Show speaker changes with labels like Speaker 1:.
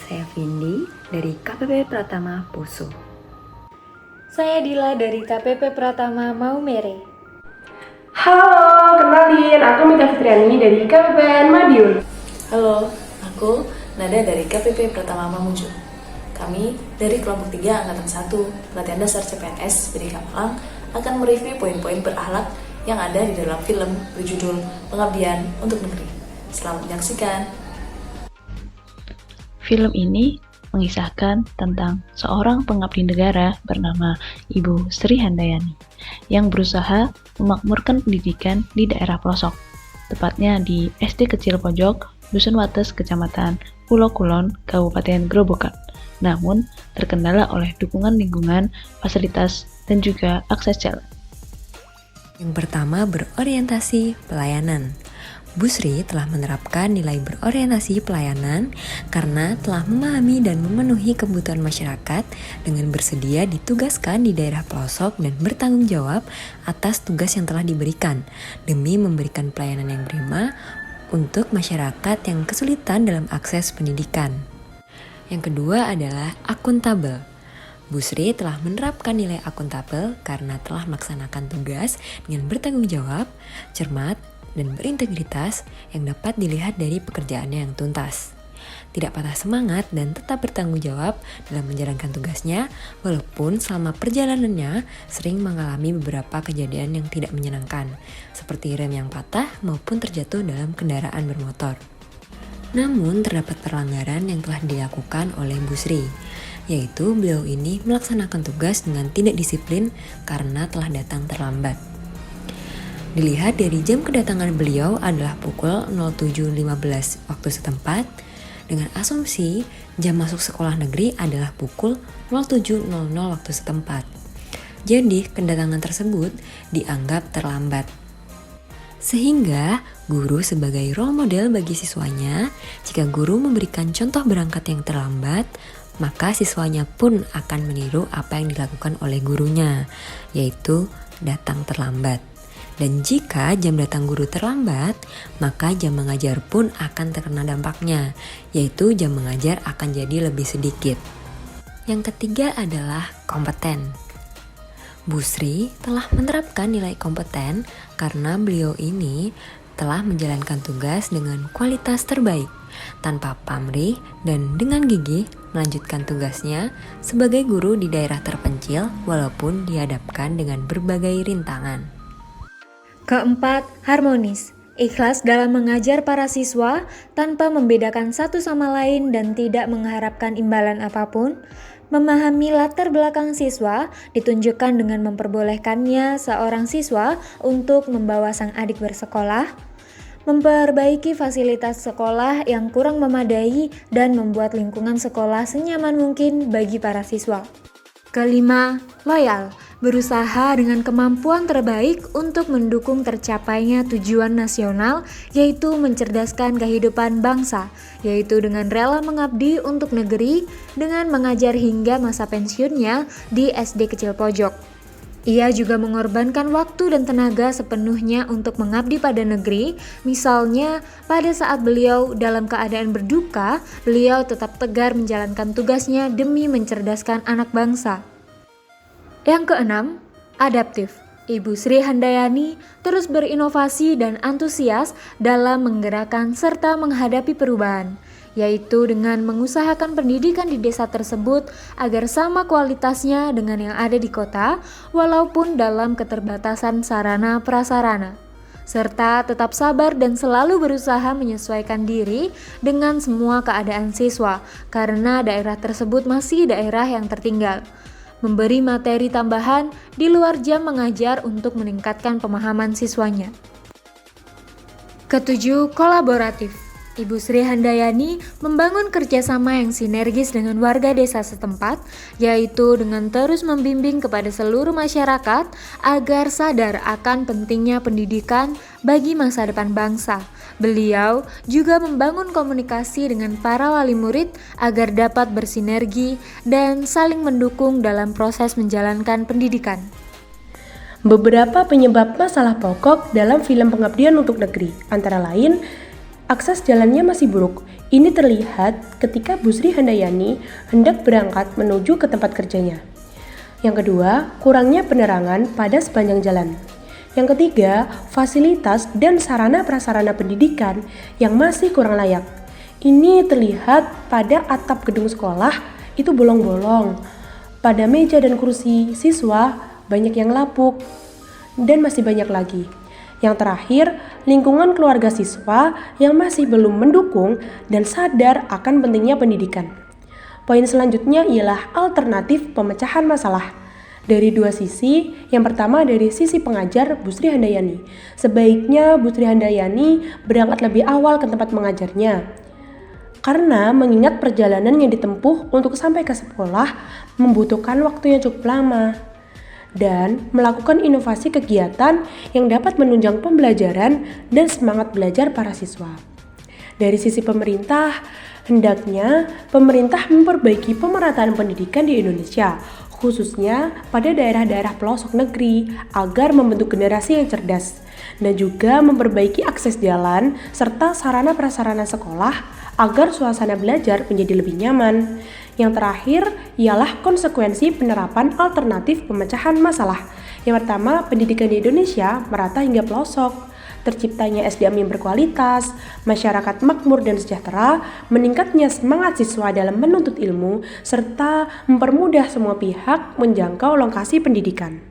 Speaker 1: Saya Vindi dari KPP Pratama Poso.
Speaker 2: Saya Dila dari KPP Pratama Maumere.
Speaker 3: Halo, kenalin, aku Mita Fitriani dari KPPN Madiun.
Speaker 4: Halo, aku Nada dari KPP Pratama Mamuju. Kami dari kelompok 3 Angkatan 1 Pelatihan Dasar CPNS BDK Malang akan mereview poin-poin berakhlak yang ada di dalam film berjudul Pengabdian untuk Negeri. Selamat menyaksikan.
Speaker 5: Film ini mengisahkan tentang seorang pengabdi negara bernama Ibu Sri Handayani yang berusaha memakmurkan pendidikan di daerah pelosok, tepatnya di SD Kecil Pojok, Dusun Wates, Kecamatan Pulau Kulon, Kabupaten Grobogan. Namun, terkendala oleh dukungan lingkungan, fasilitas, dan juga akses jalan.
Speaker 6: Yang pertama, berorientasi pelayanan. Bu Sri telah menerapkan nilai berorientasi pelayanan karena telah memahami dan memenuhi kebutuhan masyarakat dengan bersedia ditugaskan di daerah pelosok dan bertanggung jawab atas tugas yang telah diberikan demi memberikan pelayanan yang prima untuk masyarakat yang kesulitan dalam akses pendidikan. Yang kedua adalah akuntabel. Bu Sri telah menerapkan nilai akuntabel karena telah melaksanakan tugas dengan bertanggung jawab, cermat, dan berintegritas yang dapat dilihat dari pekerjaannya yang tuntas. Tidak patah semangat dan tetap bertanggung jawab dalam menjalankan tugasnya, walaupun selama perjalanannya sering mengalami beberapa kejadian yang tidak menyenangkan, seperti rem yang patah maupun terjatuh dalam kendaraan bermotor. Namun terdapat pelanggaran yang telah dilakukan oleh Bu Sri, yaitu beliau ini melaksanakan tugas dengan tidak disiplin karena telah datang terlambat. Dilihat dari jam kedatangan beliau adalah pukul 07.15 waktu setempat, dengan asumsi jam masuk sekolah negeri adalah pukul 07.00 waktu setempat. Jadi kedatangan tersebut dianggap terlambat. Sehingga guru sebagai role model bagi siswanya, jika guru memberikan contoh berangkat yang terlambat, maka siswanya pun akan meniru apa yang dilakukan oleh gurunya, yaitu datang terlambat. Dan jika jam datang guru terlambat, maka jam mengajar pun akan terkena dampaknya, yaitu jam mengajar akan jadi lebih sedikit. Yang ketiga adalah kompeten. Bu Sri telah menerapkan nilai kompeten karena beliau ini telah menjalankan tugas dengan kualitas terbaik, tanpa pamrih dan dengan gigih melanjutkan tugasnya sebagai guru di daerah terpencil walaupun dihadapkan dengan berbagai rintangan.
Speaker 2: Keempat, harmonis. Ikhlas dalam mengajar para siswa tanpa membedakan satu sama lain dan tidak mengharapkan imbalan apapun. Memahami latar belakang siswa ditunjukkan dengan memperbolehkannya seorang siswa untuk membawa sang adik bersekolah, memperbaiki fasilitas sekolah yang kurang memadai dan membuat lingkungan sekolah senyaman mungkin bagi para siswa. Kelima, loyal. Berusaha dengan kemampuan terbaik untuk mendukung tercapainya tujuan nasional, yaitu mencerdaskan kehidupan bangsa, yaitu dengan rela mengabdi untuk negeri dengan mengajar hingga masa pensiunnya di SD Kecil Pojok. Ia juga mengorbankan waktu dan tenaga sepenuhnya untuk mengabdi pada negeri. Misalnya, pada saat beliau dalam keadaan berduka, beliau tetap tegar menjalankan tugasnya demi mencerdaskan anak bangsa. Yang keenam, adaptif. Ibu Sri Handayani terus berinovasi dan antusias dalam menggerakkan serta menghadapi perubahan, yaitu dengan mengusahakan pendidikan di desa tersebut agar sama kualitasnya dengan yang ada di kota, walaupun dalam keterbatasan sarana prasarana, serta tetap sabar dan selalu berusaha menyesuaikan diri dengan semua keadaan siswa, karena daerah tersebut masih daerah yang tertinggal. Memberi materi tambahan di luar jam mengajar untuk meningkatkan pemahaman siswanya. Ketujuh, kolaboratif. Ibu Sri Handayani membangun kerjasama yang sinergis dengan warga desa setempat, yaitu dengan terus membimbing kepada seluruh masyarakat agar sadar akan pentingnya pendidikan bagi masa depan bangsa. Beliau juga membangun komunikasi dengan para wali murid agar dapat bersinergi dan saling mendukung dalam proses menjalankan pendidikan.
Speaker 3: Beberapa penyebab masalah pokok dalam film Pengabdian untuk Negeri, antara lain Akses jalannya masih buruk. Ini terlihat ketika Bu Sri Handayani hendak berangkat menuju ke tempat kerjanya. Yang kedua, kurangnya penerangan pada sepanjang jalan. Yang ketiga, fasilitas dan sarana prasarana pendidikan yang masih kurang layak. Ini terlihat pada atap gedung sekolah itu bolong-bolong. Pada meja dan kursi siswa banyak yang lapuk. Dan masih banyak lagi. Yang terakhir, lingkungan keluarga siswa yang masih belum mendukung dan sadar akan pentingnya pendidikan. Poin selanjutnya ialah alternatif pemecahan masalah. Dari dua sisi, yang pertama dari sisi pengajar Bu Sri Handayani. Sebaiknya Bu Sri Handayani berangkat lebih awal ke tempat mengajarnya. Karena mengingat perjalanan yang ditempuh untuk sampai ke sekolah membutuhkan waktu yang cukup lama. Dan melakukan inovasi kegiatan yang dapat menunjang pembelajaran dan semangat belajar para siswa. Dari sisi pemerintah, hendaknya pemerintah memperbaiki pemerataan pendidikan di Indonesia, khususnya pada daerah-daerah pelosok negeri, agar membentuk generasi yang cerdas, dan juga memperbaiki akses jalan serta sarana prasarana sekolah agar suasana belajar menjadi lebih nyaman. Yang terakhir ialah konsekuensi penerapan alternatif pemecahan masalah. Yang pertama, pendidikan di Indonesia merata hingga pelosok. Terciptanya SDM yang berkualitas, masyarakat makmur dan sejahtera, meningkatnya semangat siswa dalam menuntut ilmu, serta mempermudah semua pihak menjangkau lokasi pendidikan.